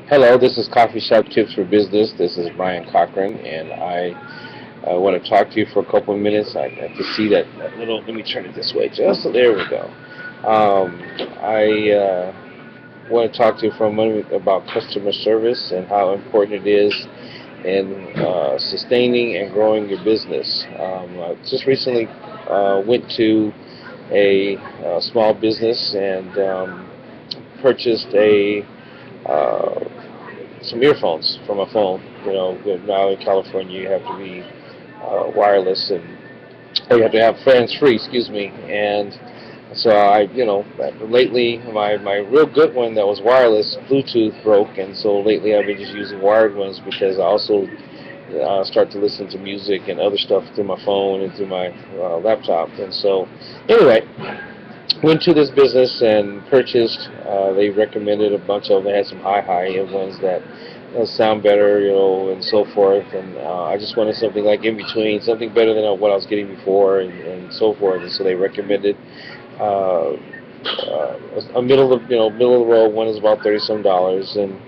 Hello, this is Coffeeshop Tips for Business. This is Brian Cochran, and I want to talk to you for a couple of minutes. I can see that little. Let me turn it this way. Just so there we go. I want to talk to you for a moment about customer service and how important it is in sustaining and growing your business. I just recently went to a small business and purchased a uh, some earphones for my phone. You know, now in California you have to be wireless and or you have to have hands free. Excuse me. And so lately my real good one that was wireless Bluetooth broke, and so lately I've been just using wired ones because I also start to listen to music and other stuff through my phone and through my laptop. And so anyway, went to this business and purchased. They recommended a bunch of them. They had some high-end ones that sound better, and so forth. And I just wanted something like in between, something better than what I was getting before, and so forth. And so they recommended uh, a middle of the road one is about 30 some dollars, and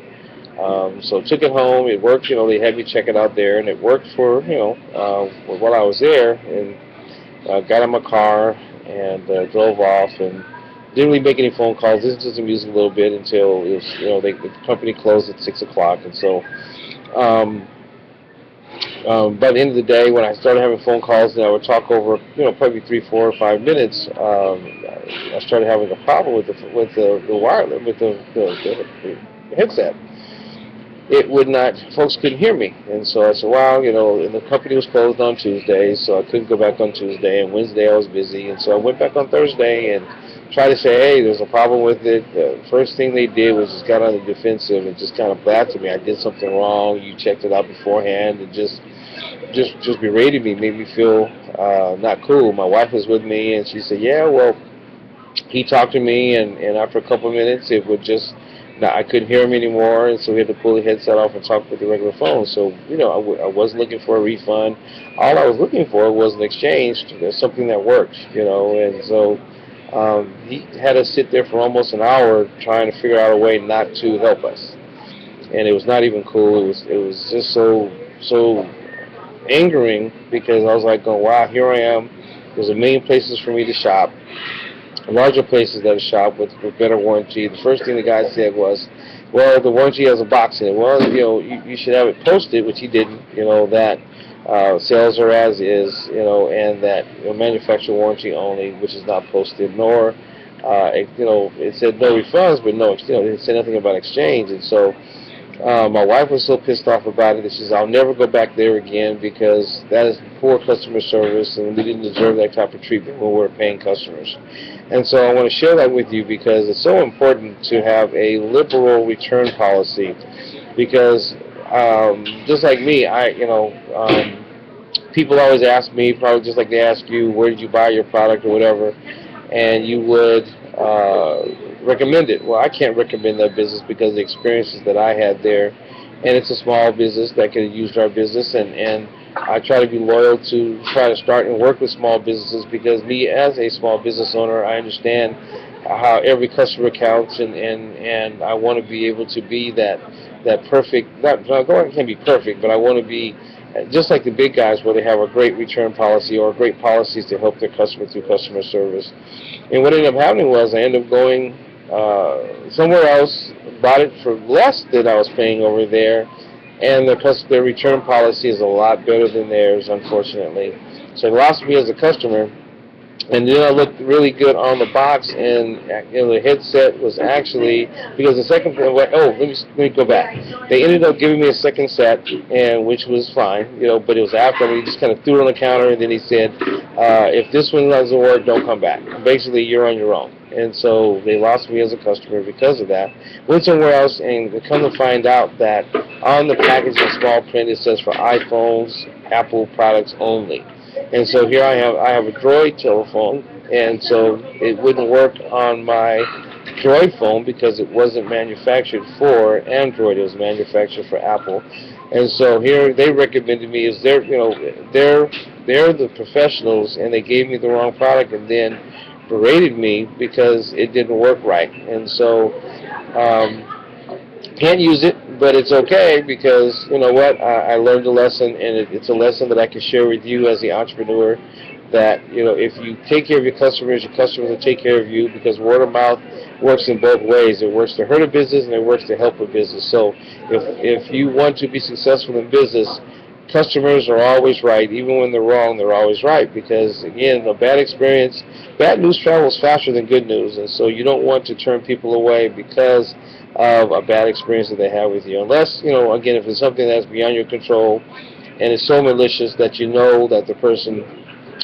so took it home. It worked. They had me check it out there, and it worked for while I was there. And got in my car and drove off and didn't really make any phone calls. Listened to some music a little bit until it was, the company closed at 6 o'clock. And so um, by the end of the day, when I started having phone calls, and I would talk over, probably 3, 4, or 5 minutes, I started having a problem with the wireless with the headset. It would not, folks couldn't hear me. And so I said, wow, and the company was closed on Tuesday, so I couldn't go back on Tuesday, and Wednesday I was busy, and so I went back on Thursday and tried to say, hey, there's a problem with it. The first thing they did was just got on the defensive and just kind of blasted me. I did something wrong. You checked it out beforehand, and just berated me, made me feel not cool. My wife was with me, and she said, yeah, well, he talked to me, and after a couple of minutes, it would just, I couldn't hear him anymore, and so we had to pull the headset off and talk with the regular phone. So, I wasn't looking for a refund. All I was looking for was an exchange. There's something that worked, and so he had us sit there for almost an hour trying to figure out a way not to help us, and it was not even cool. It was just so angering because I was like, going, wow, here I am. There's a million places for me to shop, larger places that shop with better warranty. The first thing the guy said was, well, the warranty has a box in it. Well, you should have it posted, which he didn't, that sales are as is, and that manufacturer warranty only, which is not posted, nor, it said no refunds, but no, it didn't say nothing about exchange. And so my wife was so pissed off about it that she says, I'll never go back there again because that is poor customer service and we didn't deserve that type of treatment when we were paying customers. And so I want to share that with you because it's so important to have a liberal return policy because just like me, people always ask me, probably just like they ask you, where did you buy your product or whatever, and you would recommend it. Well, I can't recommend that business because of the experiences that I had there, and it's a small business that could have used our business, and I try to be loyal to try to start and work with small businesses because me as a small business owner, I understand how every customer counts, and I want to be able to be that perfect. Not I can't be perfect, but I want to be just like the big guys where they have a great return policy or great policies to help their customer through customer service. And what ended up happening was I ended up going somewhere else, bought it for less than I was paying over there, and their return policy is a lot better than theirs, unfortunately. So they lost me as a customer, and then I looked really good on the box, and the headset was actually because the second. Oh, let me go back. They ended up giving me a second set, and which was fine, but it was after he just kind of threw it on the counter, and then he said, "If this one doesn't work, don't come back. Basically, you're on your own." And so they lost me as a customer because of that. Went somewhere else, and come to find out that on the package in small print it says for iPhones, Apple products only. And so here I have a Droid telephone, and so it wouldn't work on my Droid phone because it wasn't manufactured for Android. It was manufactured for Apple. And so here they recommended me as they're the professionals, and they gave me the wrong product and then berated me because it didn't work right. And so Can't use it, but it's okay because you know what? I learned a lesson, and it's a lesson that I can share with you as the entrepreneur. That you know, if you take care of your customers will take care of you because word of mouth works in both ways. It works to hurt a business and it works to help a business. So if you want to be successful in business, customers are always right. Even when they're wrong, they're always right because again, a bad experience, bad news travels faster than good news, and so you don't want to turn people away because of a bad experience that they have with you. Unless, you know, again, if it's something that's beyond your control and it's so malicious that you know that the person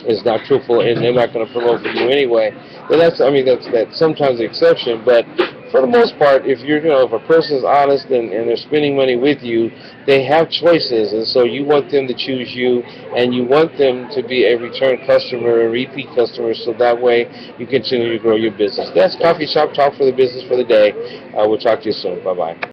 is not truthful and they're not going to promote for you anyway, then that's sometimes the exception. But for the most part, if a person is honest and they're spending money with you, they have choices, and so you want them to choose you, and you want them to be a return customer, a repeat customer, so that way you continue to grow your business. That's Coffee Shop Talk for the Business for the day. We'll talk to you soon. Bye-bye.